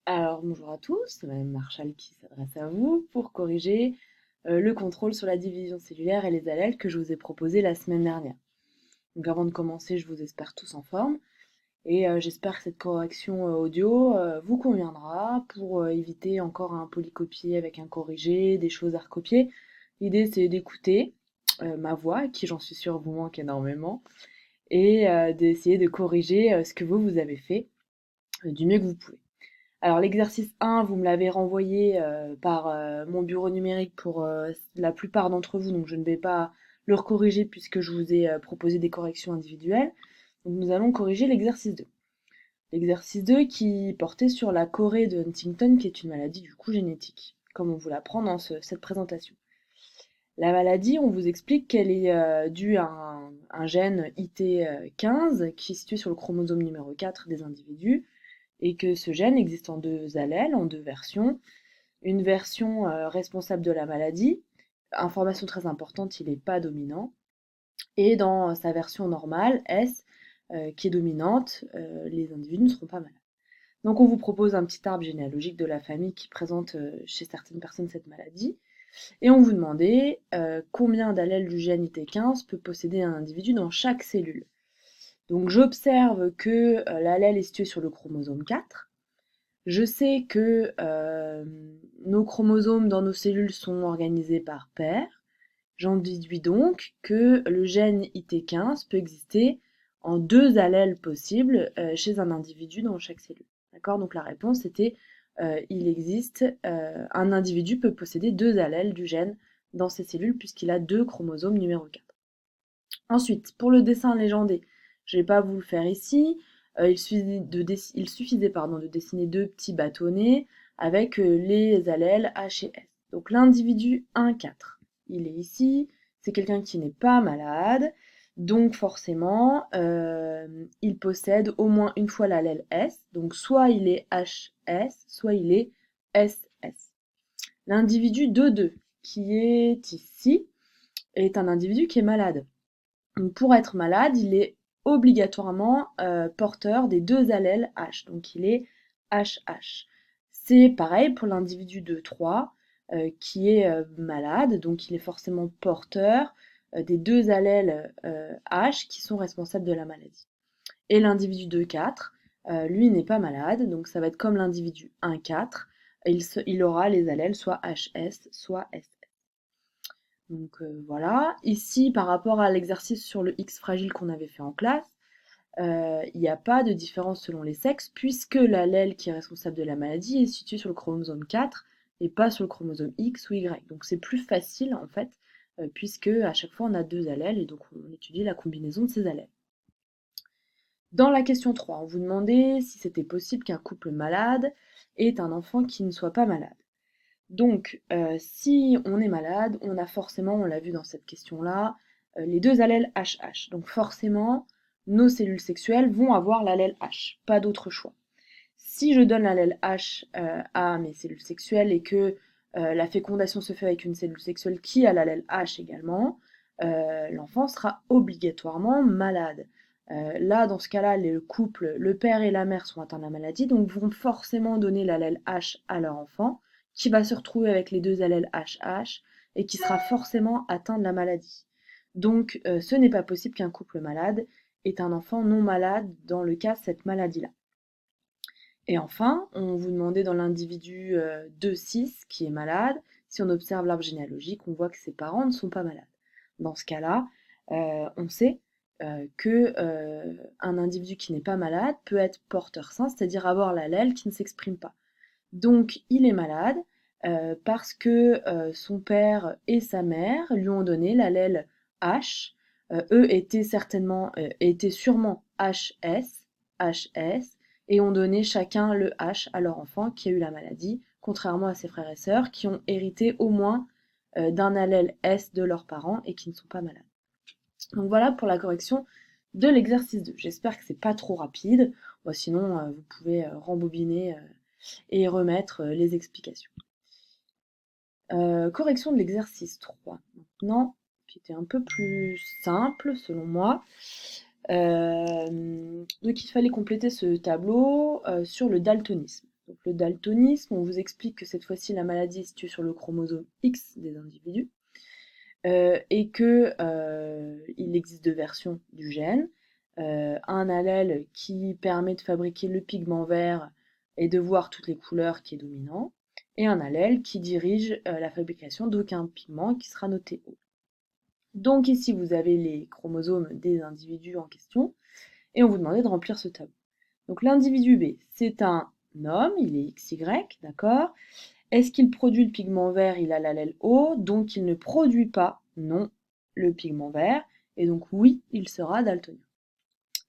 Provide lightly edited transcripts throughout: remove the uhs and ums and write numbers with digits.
Alors, bonjour à tous, c'est Madame Marchal qui s'adresse à vous pour corriger le contrôle sur la division cellulaire et les allèles que je vous ai proposé la semaine dernière. Donc, avant de commencer, je vous espère tous en forme et j'espère que cette correction audio vous conviendra pour éviter encore un polycopier avec un corrigé, des choses à recopier. L'idée, c'est d'écouter ma voix, qui j'en suis sûre vous manque énormément, et d'essayer de corriger ce que vous avez fait du mieux que vous pouvez. Alors l'exercice 1, vous me l'avez renvoyé par mon bureau numérique pour la plupart d'entre vous, donc je ne vais pas le recorriger puisque je vous ai proposé des corrections individuelles. Donc nous allons corriger l'exercice 2. L'exercice 2 qui portait sur la chorée de Huntington, qui est une maladie du coup génétique, comme on vous l'apprend dans cette présentation. La maladie, on vous explique qu'elle est due à un gène IT15 qui est situé sur le chromosome numéro 4 des individus, et que ce gène existe en deux allèles, en deux versions. Une version responsable de la maladie, information très importante, il n'est pas dominant, et dans sa version normale, S, qui est dominante, les individus ne seront pas malades. Donc on vous propose un petit arbre généalogique de la famille qui présente chez certaines personnes cette maladie, et on vous demandait combien d'allèles du gène IT15 peut posséder un individu dans chaque cellule. Donc j'observe que l'allèle est situé sur le chromosome 4. Je sais que nos chromosomes dans nos cellules sont organisés par paires. J'en déduis donc que le gène IT15 peut exister en deux allèles possibles chez un individu dans chaque cellule. D'accord? Donc la réponse était il existe, un individu peut posséder deux allèles du gène dans ses cellules puisqu'il a deux chromosomes numéro 4. Ensuite, pour le dessin légendé, je ne vais pas vous le faire ici. Il suffisait de dessiner deux petits bâtonnets avec les allèles H et S. Donc l'individu 1,4, il est ici. C'est quelqu'un qui n'est pas malade. Donc forcément, il possède au moins une fois l'allèle S. Donc soit il est HS, soit il est SS. L'individu 2,2, qui est ici, est un individu qui est malade. Donc pour être malade, il est obligatoirement porteur des deux allèles H, donc il est HH. C'est pareil pour l'individu de 3 qui est malade, donc il est forcément porteur des deux allèles H qui sont responsables de la maladie. Et l'individu de 4, lui n'est pas malade, donc ça va être comme l'individu 1,4, il aura les allèles soit HS, soit SS. Donc voilà. Ici, par rapport à l'exercice sur le X fragile qu'on avait fait en classe, il n'y a pas de différence selon les sexes, puisque l'allèle qui est responsable de la maladie est situé sur le chromosome 4 et pas sur le chromosome X ou Y. Donc c'est plus facile en fait, puisque à chaque fois on a deux allèles et donc on étudie la combinaison de ces allèles. Dans la question 3, on vous demandait si c'était possible qu'un couple malade ait un enfant qui ne soit pas malade. Donc, si on est malade, on a forcément, on l'a vu dans cette question-là, les deux allèles HH. Donc forcément, nos cellules sexuelles vont avoir l'allèle H, pas d'autre choix. Si je donne l'allèle H à mes cellules sexuelles et que la fécondation se fait avec une cellule sexuelle qui a l'allèle H également, l'enfant sera obligatoirement malade. Là, dans ce cas-là, le couple, le père et la mère sont atteints de la maladie, donc vont forcément donner l'allèle H à leur enfant, qui va se retrouver avec les deux allèles HH et qui sera forcément atteint de la maladie. Donc, ce n'est pas possible qu'un couple malade ait un enfant non malade dans le cas de cette maladie-là. Et enfin, on vous demandait dans l'individu 2,6 qui est malade, si on observe l'arbre généalogique, on voit que ses parents ne sont pas malades. Dans ce cas-là, on sait que un individu qui n'est pas malade peut être porteur sain, c'est-à-dire avoir l'allèle qui ne s'exprime pas. Donc il est malade parce que son père et sa mère lui ont donné l'allèle H. Eux étaient sûrement HS, HS, et ont donné chacun le H à leur enfant qui a eu la maladie, contrairement à ses frères et sœurs qui ont hérité au moins d'un allèle S de leurs parents et qui ne sont pas malades. Donc voilà pour la correction de l'exercice 2. J'espère que c'est pas trop rapide. Bon, sinon, vous pouvez rembobiner et remettre les explications. Correction de l'exercice 3. Maintenant, qui était un peu plus simple selon moi. Donc il fallait compléter ce tableau sur le daltonisme. Donc le daltonisme, on vous explique que cette fois-ci la maladie est située sur le chromosome X des individus et que il existe deux versions du gène. Un allèle qui permet de fabriquer le pigment vert et de voir toutes les couleurs qui est dominant, et un allèle qui dirige la fabrication d'aucun pigment qui sera noté O. Donc ici vous avez les chromosomes des individus en question, et on vous demandait de remplir ce tableau. Donc l'individu B, c'est un homme, il est XY, d'accord? Est-ce qu'il produit le pigment vert? Il a l'allèle O, donc il ne produit pas, non, le pigment vert, et donc oui, il sera daltonien.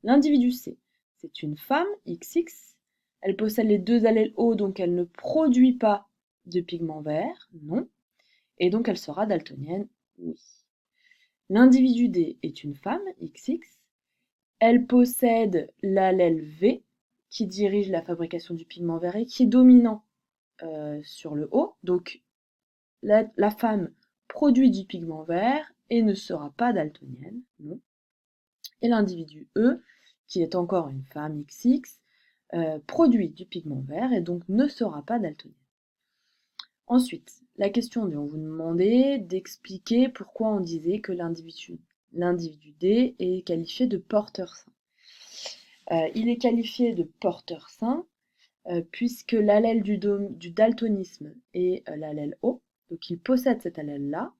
L'individu C, c'est une femme, XX, elle possède les deux allèles O, donc elle ne produit pas de pigment vert, non, et donc elle sera daltonienne, oui. L'individu D est une femme, XX, elle possède l'allèle V, qui dirige la fabrication du pigment vert et qui est dominant sur le O, donc la femme produit du pigment vert et ne sera pas daltonienne, non. Et l'individu E, qui est encore une femme XX, produit du pigment vert et donc ne sera pas daltonienne. Ensuite, la question on vous demandait d'expliquer pourquoi on disait que l'individu D est qualifié de porteur sain. Il est qualifié de porteur sain puisque l'allèle du daltonisme est l'allèle O, donc il possède cet allèle-là,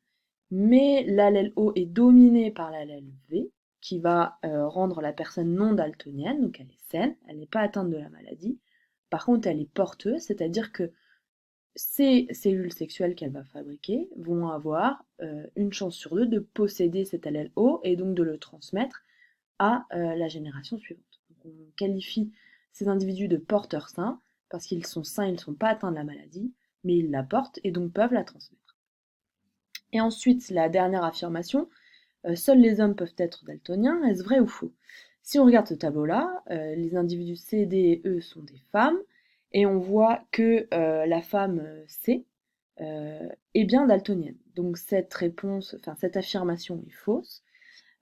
mais l'allèle O est dominé par l'allèle V, qui va rendre la personne non daltonienne, donc elle est saine, elle n'est pas atteinte de la maladie. Par contre, elle est porteuse, c'est-à-dire que ces cellules sexuelles qu'elle va fabriquer vont avoir une chance sur deux de posséder cet allèle O et donc de le transmettre à la génération suivante. Donc on qualifie ces individus de porteurs sains parce qu'ils sont sains, ils ne sont pas atteints de la maladie, mais ils la portent et donc peuvent la transmettre. Et ensuite, la dernière affirmation, seuls les hommes peuvent être daltoniens, est-ce vrai ou faux? Si on regarde ce tableau-là, les individus C, D et E sont des femmes, et on voit que la femme C est bien daltonienne. Donc cette réponse, enfin cette affirmation est fausse.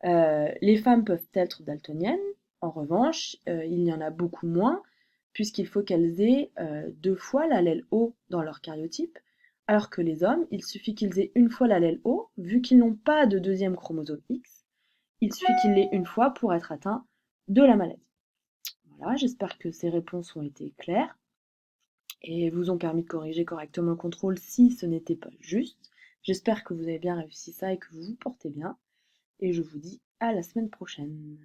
Les femmes peuvent être daltoniennes, en revanche, il y en a beaucoup moins, puisqu'il faut qu'elles aient 2 fois l'allèle O dans leur karyotype, alors que les hommes, il suffit qu'ils aient une fois l'allèle O, vu qu'ils n'ont pas de deuxième chromosome X, il suffit qu'ils l'aient une fois pour être atteints de la maladie. Voilà, j'espère que ces réponses ont été claires et vous ont permis de corriger correctement le contrôle si ce n'était pas juste. J'espère que vous avez bien réussi ça et que vous vous portez bien. Et je vous dis à la semaine prochaine.